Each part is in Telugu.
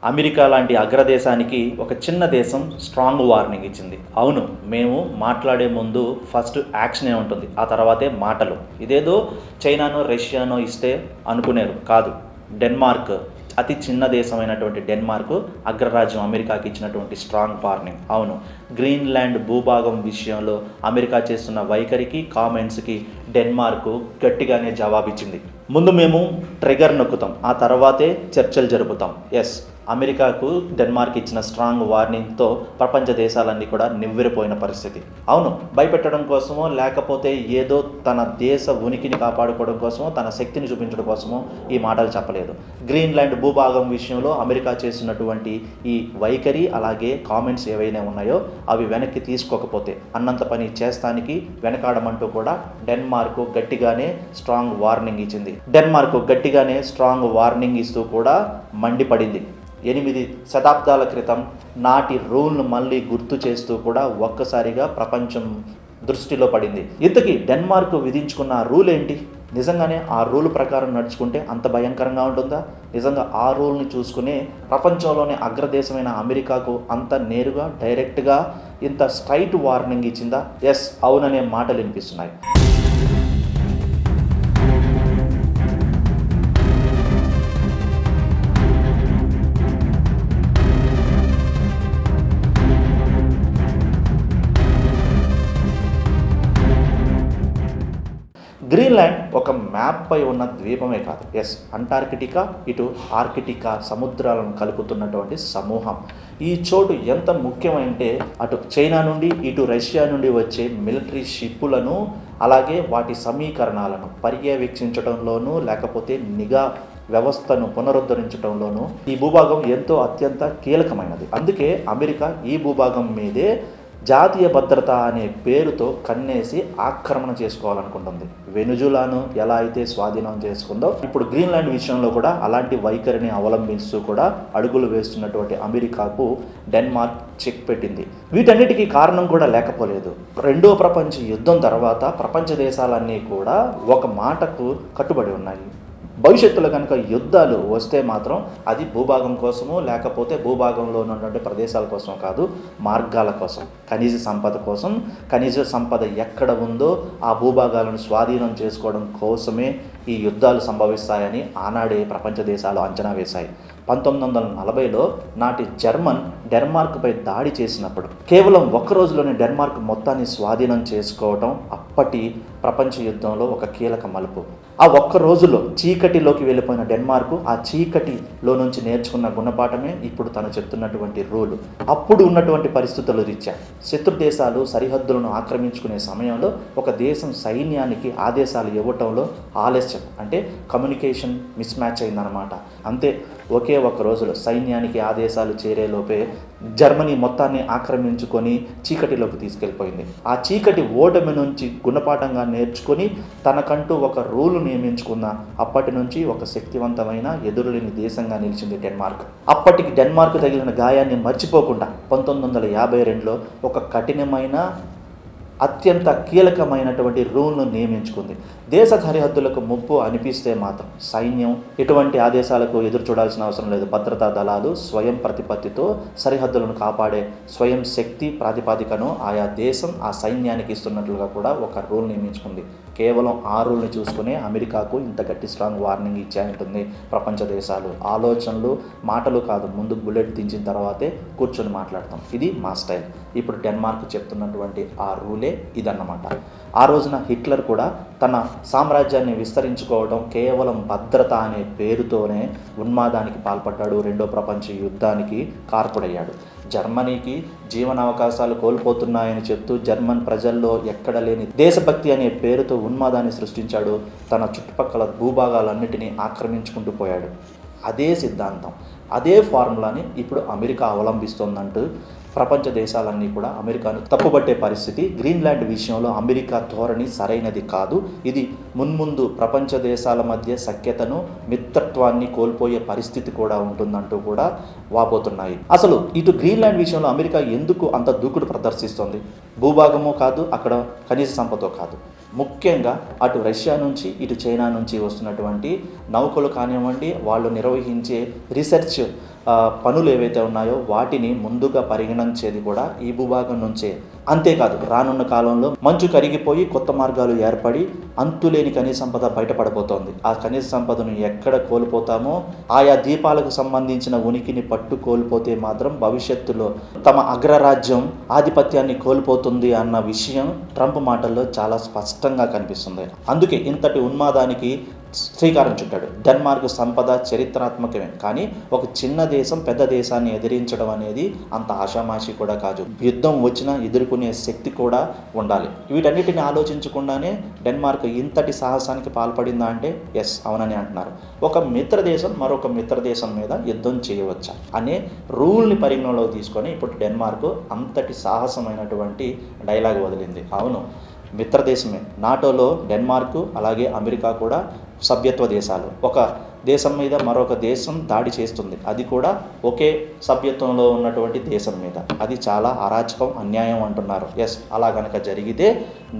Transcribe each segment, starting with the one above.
అమెరికా లాంటి అగ్రదేశానికి ఒక చిన్న దేశం స్ట్రాంగ్ వార్నింగ్ ఇచ్చింది. అవును, మేము మాట్లాడే ముందు ఫస్ట్ యాక్షనే ఉంటుంది, ఆ తర్వాతే మాటలు. ఇదేదో చైనానో రష్యానో ఇస్తే అనుకునేరు కాదు. డెన్మార్క్, అతి చిన్న దేశమైనటువంటి డెన్మార్క్ అగ్రరాజ్యం అమెరికాకి ఇచ్చినటువంటి స్ట్రాంగ్ వార్నింగ్. అవును, గ్రీన్లాండ్ భూభాగం విషయంలో అమెరికా చేస్తున్న వైఖరికి, కామెంట్స్కి డెన్మార్క్ గట్టిగానే జవాబిచ్చింది. ముందు మేము ట్రిగర్ నొక్కుతాం, ఆ తర్వాతే చర్చలు జరుపుతాం. ఎస్, అమెరికాకు డెన్మార్క్ ఇచ్చిన స్ట్రాంగ్ వార్నింగ్తో ప్రపంచ దేశాలన్నీ కూడా నివ్వెరపోయిన పరిస్థితి. అవును, భయపెట్టడం కోసమో లేకపోతే ఏదో తన దేశ ఉనికిని కాపాడుకోవడం కోసమో, తన శక్తిని చూపించడం కోసమో ఈ మాటలు చెప్పలేదు. గ్రీన్లాండ్ భూభాగం విషయంలో అమెరికా చేస్తున్నటువంటి ఈ వైఖరి అలాగే కామెంట్స్ ఏవైనా ఉన్నాయో అవి వెనక్కి తీసుకోకపోతే అన్నంత పని చేస్తానికి వెనకాడమంటూ కూడా డెన్మార్క్ గట్టిగానే స్ట్రాంగ్ వార్నింగ్ ఇచ్చింది. డెన్మార్క్ గట్టిగానే స్ట్రాంగ్ వార్నింగ్ ఇస్తూ కూడా మండిపడింది. 8 శతాబ్దాల క్రితం నాటి రూల్ను మళ్ళీ గుర్తు చేస్తూ కూడా ఒక్కసారిగా ప్రపంచం దృష్టిలో పడింది. ఇంతకీ డెన్మార్క్ విధించుకున్న రూల్ ఏంటి? నిజంగానే ఆ రూల్ ప్రకారం నడుచుకుంటే అంత భయంకరంగా ఉంటుందా? నిజంగా ఆ రూల్ని చూసుకునే ప్రపంచంలోనే అగ్రదేశమైన అమెరికాకు అంత నేరుగా డైరెక్ట్గా ఇంత స్ట్రైట్ వార్నింగ్ ఇచ్చిందా? ఎస్, అవుననే మాటలు వినిపిస్తున్నాయి. గ్రీన్లాండ్ ఒక మ్యాప్పై ఉన్న ద్వీపమే కాదు. ఎస్, అంటార్కిటికా ఇటు ఆర్కిటికా సముద్రాలను కలుపుతున్నటువంటి సమూహం. ఈ చోటు ఎంత ముఖ్యమంటే అటు చైనా నుండి ఇటు రష్యా నుండి వచ్చే మిలిటరీ షిప్పులను అలాగే వాటి సమీకరణాలను పర్యవేక్షించడంలోనూ లేకపోతే నిఘా వ్యవస్థను పునరుద్ధరించడంలోనూ ఈ భూభాగం ఎంతో అత్యంత కీలకమైనది. అందుకే అమెరికా ఈ భూభాగం మీదే జాతీయ భద్రత అనే పేరుతో కన్నేసి ఆక్రమణ చేసుకోవాలనుకుంటుంది. వెనుజులాను ఎలా అయితే స్వాధీనం చేసుకుందో ఇప్పుడు గ్రీన్లాండ్ విషయంలో కూడా అలాంటి వైఖరిని అవలంబిస్తూ కూడా అడుగులు వేస్తున్నటువంటి అమెరికాకు డెన్మార్క్ చెక్ పెట్టింది. వీటన్నిటికీ కారణం కూడా లేకపోలేదు. రెండో ప్రపంచ యుద్ధం తర్వాత ప్రపంచ దేశాలన్నీ కూడా ఒక మాటకు కట్టుబడి ఉన్నాయి. భవిష్యత్తులో కనుక యుద్ధాలు వస్తే మాత్రం అది భూభాగం కోసమో లేకపోతే భూభాగంలో ఉన్నటువంటి ప్రదేశాల కోసం కాదు, మార్గాల కోసం, ఖనిజ సంపద కోసం. ఖనిజ సంపద ఎక్కడ ఉందో ఆ భూభాగాలను స్వాధీనం చేసుకోవడం కోసమే ఈ యుద్ధాలు సంభవిస్తాయని ఆనాడే ప్రపంచ దేశాలు అంచనా వేశాయి. 1940లో నాటి జర్మన్ డెన్మార్క్పై దాడి చేసినప్పుడు కేవలం ఒక్క రోజులోనే డెన్మార్క్ మొత్తాన్ని స్వాధీనం చేసుకోవడం అప్పటి ప్రపంచ యుద్ధంలో ఒక కీలక మలుపు. ఆ ఒక్క రోజులో చీకటిలోకి వెళ్ళిపోయిన డెన్మార్క్ ఆ చీకటిలో నుంచి నేర్చుకున్న గుణపాఠమే ఇప్పుడు తను చెప్తున్నటువంటి రూల్. అప్పుడు ఉన్నటువంటి పరిస్థితుల రీత్యా శత్రు దేశాలు సరిహద్దులను ఆక్రమించుకునే సమయంలో ఒక దేశం సైన్యానికి ఆదేశాలు ఇవ్వటంలో ఆలస్యం, అంటే కమ్యూనికేషన్ మిస్ మ్యాచ్ అయిందనమాట. అంతే, ఒకే ఒక రోజులో సైన్యానికి ఆదేశాలు చేరేలోపే జర్మనీ మొత్తాన్ని ఆక్రమించుకొని చీకటిలోకి తీసుకెళ్ళిపోయింది. ఆ చీకటి ఓటమి నుంచి గుణపాఠంగా నేర్చుకొని తనకంటూ ఒక రూలు నియమించుకున్న అప్పటి నుంచి ఒక శక్తివంతమైన ఎదురులేని దేశంగా నిలిచింది డెన్మార్క్. అప్పటికి డెన్మార్క్ తగిలిన గాయాన్ని మర్చిపోకుండా 1952లో ఒక కఠినమైన అత్యంత కీలకమైనటువంటి రూల్ను నియమించుకుంది. దేశ సరిహద్దులకు ముప్పు అనిపిస్తే మాత్రం సైన్యం ఎటువంటి ఆదేశాలకు ఎదురు చూడాల్సిన అవసరం లేదు. భద్రతా దళాలు స్వయం ప్రతిపత్తితో సరిహద్దులను కాపాడే స్వయం శక్తి ప్రాతిపాదికను ఆయా దేశం ఆ సైన్యానికి ఇస్తున్నట్లుగా కూడా ఒక రూల్ నియమించుకుంది. కేవలం ఆ రూల్ని చూసుకునే అమెరికాకు ఇంత గట్టి స్ట్రాంగ్ వార్నింగ్ ఇచ్చాయంటుంది ప్రపంచ దేశాలు. ఆలోచనలు మాటలు కాదు, ముందు బుల్లెట్ దించిన తర్వాతే కూర్చొని మాట్లాడతాం. ఇది మా స్టైల్. ఇప్పుడు డెన్మార్క్ చెప్తున్నటువంటి ఆ రూలే ఇదన్నమాట. ఆ రోజున హిట్లర్ కూడా తన సామ్రాజ్యాన్ని విస్తరించుకోవడం కేవలం భద్రత అనే పేరుతోనే ఉన్మాదానికి పాల్పడ్డాడు. రెండో ప్రపంచ యుద్ధానికి కారకుడయ్యాడు. జర్మనీకి జీవనావకాశాలు కోల్పోతున్నాయని చెప్తూ జర్మన్ ప్రజల్లో ఎక్కడ లేని దేశభక్తి అనే పేరుతో ఉన్మాదాన్ని సృష్టించాడు. తన చుట్టుపక్కల భూభాగాలన్నిటినీ ఆక్రమించుకుంటూ పోయాడు. అదే సిద్ధాంతం, అదే ఫార్ములాని ఇప్పుడు అమెరికా అవలంబిస్తోందంటూ ప్రపంచ దేశాలన్నీ కూడా అమెరికాను తప్పుపట్టే పరిస్థితి. గ్రీన్లాండ్ విషయంలో అమెరికా ధోరణి సరైనది కాదు, ఇది మున్ముందు ప్రపంచ దేశాల మధ్య సఖ్యతను మిత్రత్వాన్ని కోల్పోయే పరిస్థితి కూడా ఉంటుందంటూ కూడా వాపోతున్నాయి. అసలు ఇటు గ్రీన్లాండ్ విషయంలో అమెరికా ఎందుకు అంత దూకుడు ప్రదర్శిస్తోంది? భూభాగమో కాదు, అక్కడ ఖనిజ సంపదో కాదు, ముఖ్యంగా అటు రష్యా నుంచి ఇటు చైనా నుంచి వస్తున్నటువంటి నౌకలు కానివ్వండి, వాళ్ళు నిర్వహించే రీసెర్చ్ పనులు ఏవైతే ఉన్నాయో వాటిని ముందుగా పరిగణించేది కూడా ఈ భూభాగం నుంచే. అంతేకాదు రానున్న కాలంలో మంచు కరిగిపోయి కొత్త మార్గాలు ఏర్పడి అంతులేని ఖనిజ సంపద బయటపడబోతోంది. ఆ ఖనిజ సంపదను ఎక్కడ కోల్పోతామో, ఆయా ద్వీపాలకు సంబంధించిన ఉనికిని పట్టు కోల్పోతే మాత్రం భవిష్యత్తులో తమ అగ్రరాజ్యం ఆధిపత్యాన్ని కోల్పోతుంది అన్న విషయం ట్రంప్ మాటల్లో చాలా స్పష్టంగా కనిపిస్తుంది. అందుకే ఇంతటి ఉన్మాదానికి శ్రీకారం చుట్టాడు. డెన్మార్క్ సంపద చరిత్రాత్మకమే, కానీ ఒక చిన్న దేశం పెద్ద దేశాన్ని ఎదిరించడం అనేది అంత ఆషామాషి కూడా కాదు. యుద్ధం వచ్చినా ఎదుర్కొనే శక్తి కూడా ఉండాలి. వీటన్నిటిని ఆలోచించకుండానే డెన్మార్క్ ఇంతటి సాహసానికి పాల్పడిందా అంటే ఎస్, అవునని అంటున్నారు. ఒక మిత్ర దేశం మరొక మిత్ర దేశం మీద యుద్ధం చేయవచ్చా అనే రూల్ని పరిగణలోకి తీసుకొని ఇప్పుడు డెన్మార్క్ అంతటి సాహసమైనటువంటి డైలాగ్ వదిలింది. అవును, మిత్రదేశమే. నాటోలో డెన్మార్క్ అలాగే అమెరికా కూడా సభ్యత్వ దేశాలు. ఒక దేశం మీద మరొక దేశం దాడి చేస్తుంది, అది కూడా ఒకే సభ్యత్వంలో ఉన్నటువంటి దేశం మీద. అది చాలా అరాచకం, అన్యాయం అంటున్నారు. ఎస్, అలా కనుక జరిగితే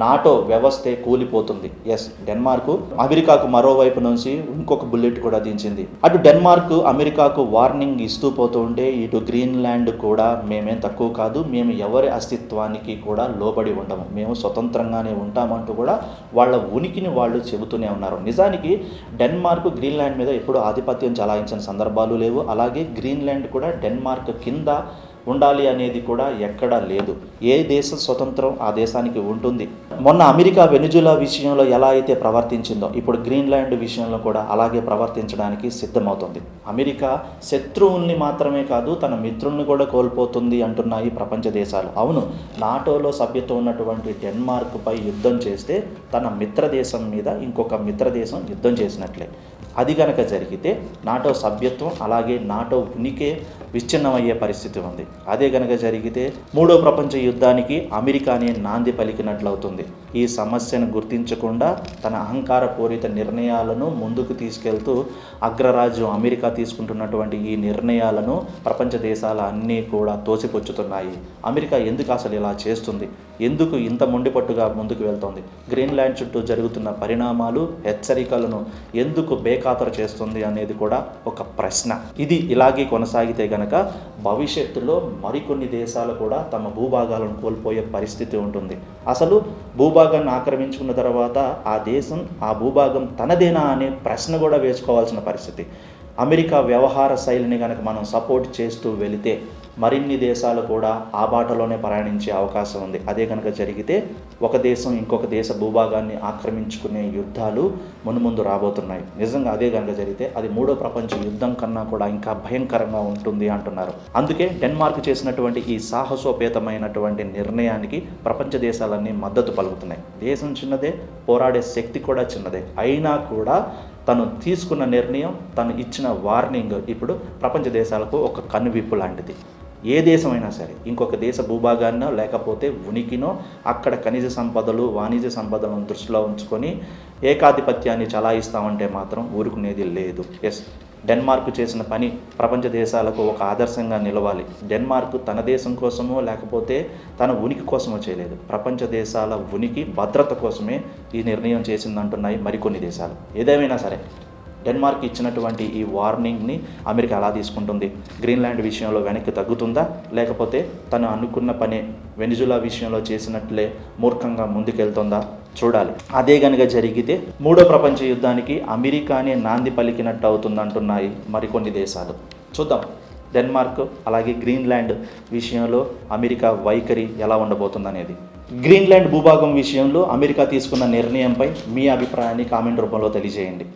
నాటో వ్యవస్థే కూలిపోతుంది. ఎస్, డెన్మార్క్ అమెరికాకు మరోవైపు నుంచి ఇంకొక బుల్లెట్ కూడా దించింది. అటు డెన్మార్క్ అమెరికాకు వార్నింగ్ ఇస్తూ పోతూ ఉంటే ఇటు గ్రీన్లాండ్ కూడా మేమేం తక్కువ కాదు, మేము ఎవరి అస్తిత్వానికి కూడా లోబడి ఉండము, మేము స్వతంత్రంగానే ఉంటామంటూ కూడా వాళ్ళ ఉనికిని వాళ్ళు చెబుతూనే ఉన్నారు. నిజానికి డెన్మార్క్ గ్రీన్లాండ్ మీద ఎప్పుడు ఆధిపత్యం చలాయించిన సందర్భాలు లేవు. అలాగే గ్రీన్లాండ్ కూడా డెన్మార్క్ కింద ఉండాలి అనేది కూడా ఎక్కడా లేదు. ఏ దేశం స్వతంత్రం ఆ దేశానికి ఉంటుంది. మొన్న అమెరికా వెనుజులా విషయంలో ఎలా అయితే ప్రవర్తించిందో ఇప్పుడు గ్రీన్లాండ్ విషయంలో కూడా అలాగే ప్రవర్తించడానికి సిద్ధమవుతుంది. అమెరికా శత్రువుల్ని మాత్రమే కాదు తన మిత్రుల్ని కూడా కోల్పోతుంది అంటున్నాయి ప్రపంచ దేశాలు. అవును, నాటోలో సభ్యత్వం ఉన్నటువంటి డెన్మార్క్ పై యుద్ధం చేస్తే తన మిత్ర దేశం మీద ఇంకొక మిత్ర దేశం యుద్ధం చేసినట్లే. అది కనుక జరిగితే నాటో సభ్యత్వం అలాగే నాటో ఉనికే విచ్ఛిన్నమయ్యే పరిస్థితి ఉంది. అదే కనుక జరిగితే మూడో ప్రపంచ యుద్ధానికి అమెరికానే నాంది పలికినట్లవుతుంది. ఈ సమస్యను గుర్తించకుండా తన అహంకారపూరిత నిర్ణయాలను ముందుకు తీసుకెళ్తూ అగ్రరాజ్యం అమెరికా తీసుకుంటున్నటువంటి ఈ నిర్ణయాలను ప్రపంచ దేశాలు అన్నీ కూడా తోసిపుచ్చుతున్నాయి. అమెరికా ఎందుకు అసలు ఇలా చేస్తుంది, ఎందుకు ఇంత మొండిపట్టుగా ముందుకు వెళ్తోంది, గ్రీన్లాండ్ చుట్టూ జరుగుతున్న పరిణామాలు హెచ్చరికలను ఎందుకు బేఖాతరు చేస్తుంది అనేది కూడా ఒక ప్రశ్న. ఇది ఇలాగే కొనసాగితే గనక భవిష్యత్తులో మరికొన్ని దేశాలు కూడా తమ భూభాగాలను కోల్పోయే పరిస్థితి ఉంటుంది. అసలు భూభాగాన్ని ఆక్రమించుకున్న తర్వాత ఆ దేశం ఆ భూభాగం తనదేనా అనే ప్రశ్న కూడా వేసుకోవాల్సిన పరిస్థితి. అమెరికా వ్యవహార శైలిని కనుక మనం సపోర్ట్ చేస్తూ వెళితే మరిన్ని దేశాలు కూడా ఆ బాటలోనే ప్రయాణించే అవకాశం ఉంది. అదే కనుక జరిగితే ఒక దేశం ఇంకొక దేశ భూభాగాన్ని ఆక్రమించుకునే యుద్ధాలు మున్ముందు రాబోతున్నాయి. నిజంగా అదే కనుక జరిగితే అది మూడో ప్రపంచ యుద్ధం కన్నా కూడా ఇంకా భయంకరంగా ఉంటుంది అంటున్నారు. అందుకే డెన్మార్క్ చేసినటువంటి ఈ సాహసోపేతమైనటువంటి నిర్ణయానికి ప్రపంచ దేశాలన్నీ మద్దతు పలుకుతున్నాయి. దేశం చిన్నదే, పోరాడే శక్తి కూడా చిన్నదే, అయినా కూడా తను తీసుకున్న నిర్ణయం, తను ఇచ్చిన వార్నింగ్ ఇప్పుడు ప్రపంచ దేశాలకు ఒక కనువిప్పు లాంటిది. ఏ దేశమైనా సరే ఇంకొక దేశ భూభాగాన్నో లేకపోతే ఉనికినో అక్కడ ఖనిజ సంపదలు వాణిజ్య సంపదలను దృష్టిలో ఉంచుకొని ఏకాధిపత్యాన్ని చలాయిస్తామంటే మాత్రం ఊరుకునేది లేదు. ఎస్, డెన్మార్క్ చేసిన పని ప్రపంచ దేశాలకు ఒక ఆదర్శంగా నిలవాలి. డెన్మార్క్ తన దేశం కోసమో లేకపోతే తన ఉనికి కోసమో చేయలేదు, ప్రపంచ దేశాల ఉనికి భద్రత కోసమే ఈ నిర్ణయం చేసిందంటున్నాయి మరికొన్ని దేశాలు. ఏదేమైనా సరే డెన్మార్క్ ఇచ్చినటువంటి ఈ వార్నింగ్ని అమెరికా ఎలా తీసుకుంటుంది, గ్రీన్లాండ్ విషయంలో వెనక్కి తగ్గుతుందా, లేకపోతే తను అనుకున్న పని వెనిజులా విషయంలో చేసినట్లే మూర్ఖంగా ముందుకెళ్తుందా చూడాలి. అదే కనుక జరిగితే మూడో ప్రపంచ యుద్ధానికి అమెరికానే నాంది పలికినట్టు అవుతుందంటున్నాయి మరికొన్ని దేశాలు. చూద్దాం డెన్మార్క్ అలాగే గ్రీన్లాండ్ విషయంలో అమెరికా వైఖరి ఎలా ఉండబోతుందనేది. గ్రీన్లాండ్ భూభాగం విషయంలో అమెరికా తీసుకున్న నిర్ణయంపై మీ అభిప్రాయాన్ని కామెంట్ రూపంలో తెలియజేయండి.